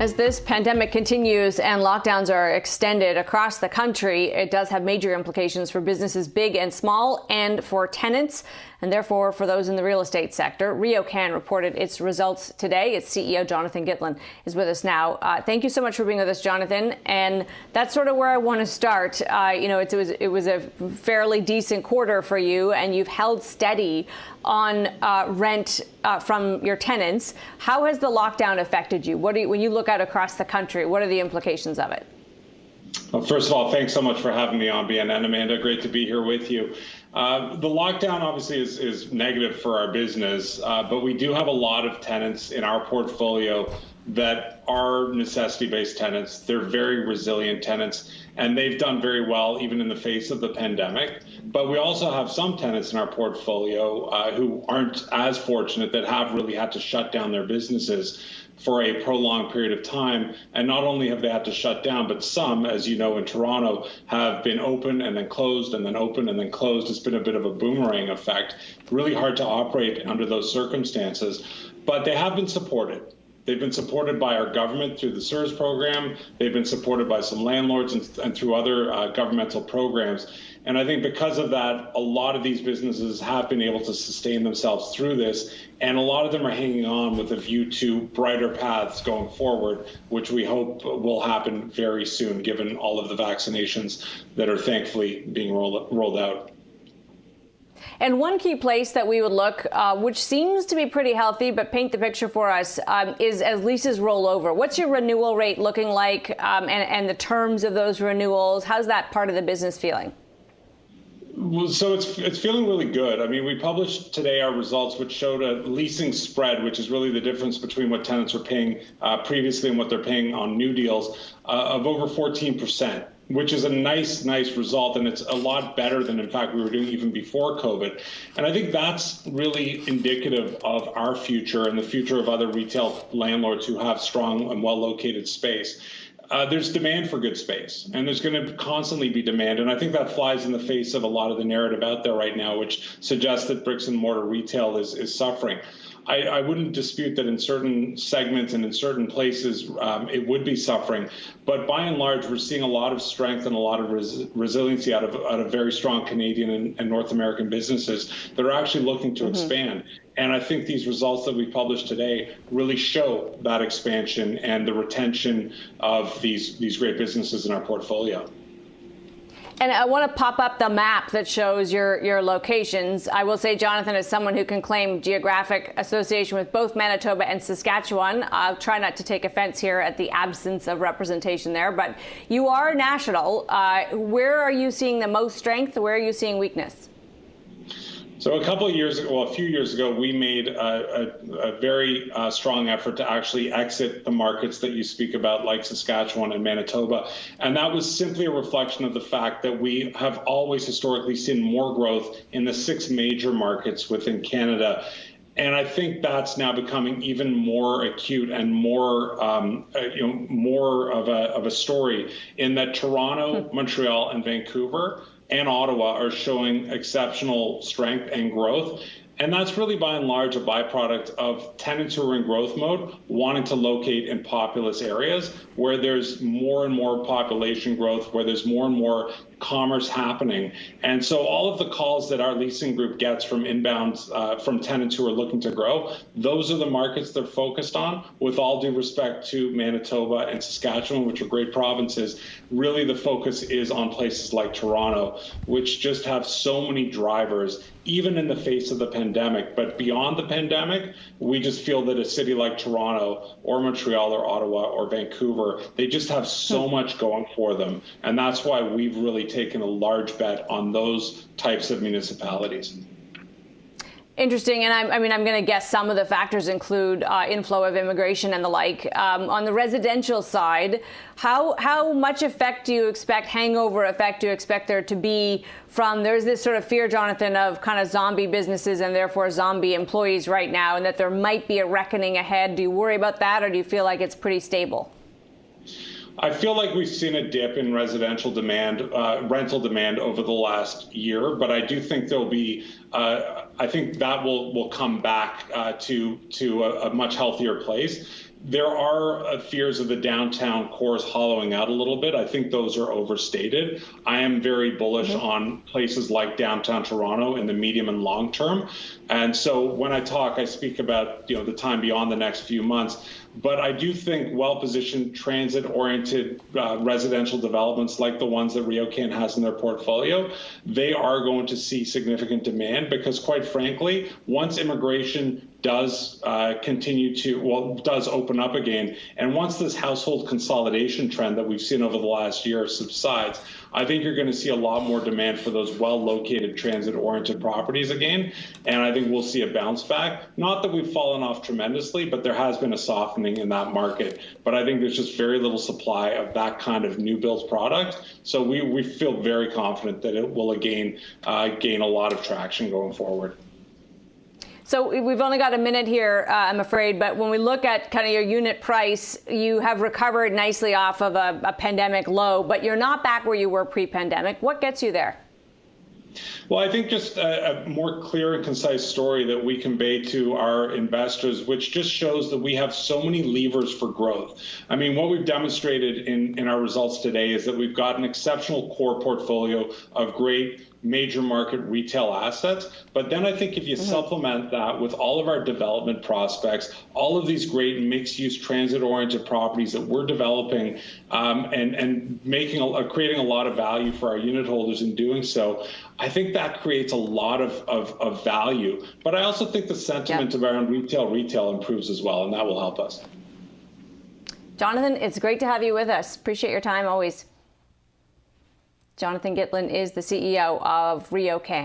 As this pandemic continues and lockdowns are extended across the country, it does have major implications for businesses big and small and for tenants, and therefore for those in the real estate sector. RioCan reported its results today. Its CEO, Jonathan Gitlin, is with us now. Thank you so much for being with us, Jonathan. And that's sort of where I want to start. It was a fairly decent quarter for you, and you've held steady on rent from your tenants. How has the lockdown affected you? When you look out across the country, what are the implications of it? Well, first of all, thanks so much for having me on BNN, Amanda. Great to be here with you. The lockdown obviously is negative for our business, but we do have a lot of tenants in our portfolio that are necessity-based tenants. They're very resilient tenants, and they've done very well even in the face of the pandemic. But we also have some tenants in our portfolio who aren't as fortunate, that have really had to shut down their businesses for a prolonged period of time. And not only have they had to shut down, but some, as you know, in Toronto, have been open and then closed and then open and then closed. It's been a bit of a boomerang effect. Really hard to operate under those circumstances, but they have been supported. They've been supported by our government through the CERS program. They've been supported by some landlords and through other governmental programs. And I think because of that, a lot of these businesses have been able to sustain themselves through this. And a lot of them are hanging on with a view to brighter paths going forward, which we hope will happen very soon, given all of the vaccinations that are thankfully being rolled out. And one key place that we would look, which seems to be pretty healthy, but paint the picture for us, is as leases roll over. What's your renewal rate looking like, and the terms of those renewals? How's that part of the business feeling? Well, so it's feeling really good. I mean, we published today our results, which showed a leasing spread, which is really the difference between what tenants were paying previously and what they're paying on new deals, of over 14%. Which is a nice result, and it's a lot better than, in fact, we were doing even before COVID. And I think that's really indicative of our future and the future of other retail landlords who have strong and well-located space. There's demand for good space, and there's going to constantly be demand. And I think that flies in the face of a lot of the narrative out there right now, which suggests that bricks and mortar retail is suffering. I wouldn't dispute that in certain segments and in certain places it would be suffering, but by and large we're seeing a lot of strength and a lot of resiliency out of very strong Canadian and North American businesses that are actually looking to expand. And I think these results that we published today really show that expansion and the retention of these great businesses in our portfolio. And I want to pop up the map that shows your locations. I will say, Jonathan, as someone who can claim geographic association with both Manitoba and Saskatchewan, I'll try not to take offense here at the absence of representation there, but you are national. Where are you seeing the most strength? Where are you seeing weakness? So a few years ago, we made a very strong effort to actually exit the markets that you speak about, like Saskatchewan and Manitoba. And that was simply a reflection of the fact that we have always historically seen more growth in the 6 major markets within Canada. And I think that's now becoming even more acute and more, more of a story in that Toronto, Montreal, and Vancouver and Ottawa are showing exceptional strength and growth. And that's really by and large a byproduct of tenants who are in growth mode wanting to locate in populous areas where there's more and more population growth, where there's more and more commerce happening. And so all of the calls that our leasing group gets from inbounds from tenants who are looking to grow, those are the markets they're focused on. With all due respect to Manitoba and Saskatchewan, which are great provinces, really the focus is on places like Toronto, which just have so many drivers, even in the face of the pandemic. But beyond the pandemic, we just feel that a city like Toronto or Montreal or Ottawa or Vancouver, they just have so much going for them. And that's why we've really taken a large bet on those types of municipalities. Interesting, and I'm going to guess some of the factors include inflow of immigration and the like. On the residential side, how much effect do you expect, hangover effect do you expect there to be from, there's this sort of fear, Jonathan, of kind of zombie businesses and therefore zombie employees right now, and that there might be a reckoning ahead. Do you worry about that, or do you feel like it's pretty stable? I feel like we've seen a dip in residential demand, rental demand over the last year, but I do think there'll be, I think that will come back to a much healthier place. there are fears of the downtown cores hollowing out a little bit. I think those are overstated. I am very bullish on places like downtown Toronto in the medium and long term. And so when I talk, I speak about the time beyond the next few months. But I do think well-positioned, transit-oriented residential developments like the ones that RioCan has in their portfolio, they are going to see significant demand because, quite frankly, once immigration does does open up again, and once this household consolidation trend that we've seen over the last year subsides, I think you're going to see a lot more demand for those well-located transit-oriented properties again, and I think we'll see a bounce back. Not that we've fallen off tremendously, but there has been a softening in that market. But I think there's just very little supply of that kind of new build product, so we feel very confident that it will again gain a lot of traction going forward. So we've only got a minute here, I'm afraid, but when we look at kind of your unit price, you have recovered nicely off of a pandemic low, but you're not back where you were pre-pandemic. What gets you there? Well, I think just a more clear and concise story that we convey to our investors, which just shows that we have so many levers for growth. I mean, what we've demonstrated in our results today is that we've got an exceptional core portfolio of great major market retail assets. But then I think if you supplement that with all of our development prospects, all of these great mixed-use transit-oriented properties that we're developing and creating a lot of value for our unit holders in doing so, I think that creates a lot of value. But I also think the sentiment around retail improves as well, and that will help us. Jonathan, it's great to have you with us. Appreciate your time always. Jonathan Gitlin is the CEO of RioCan.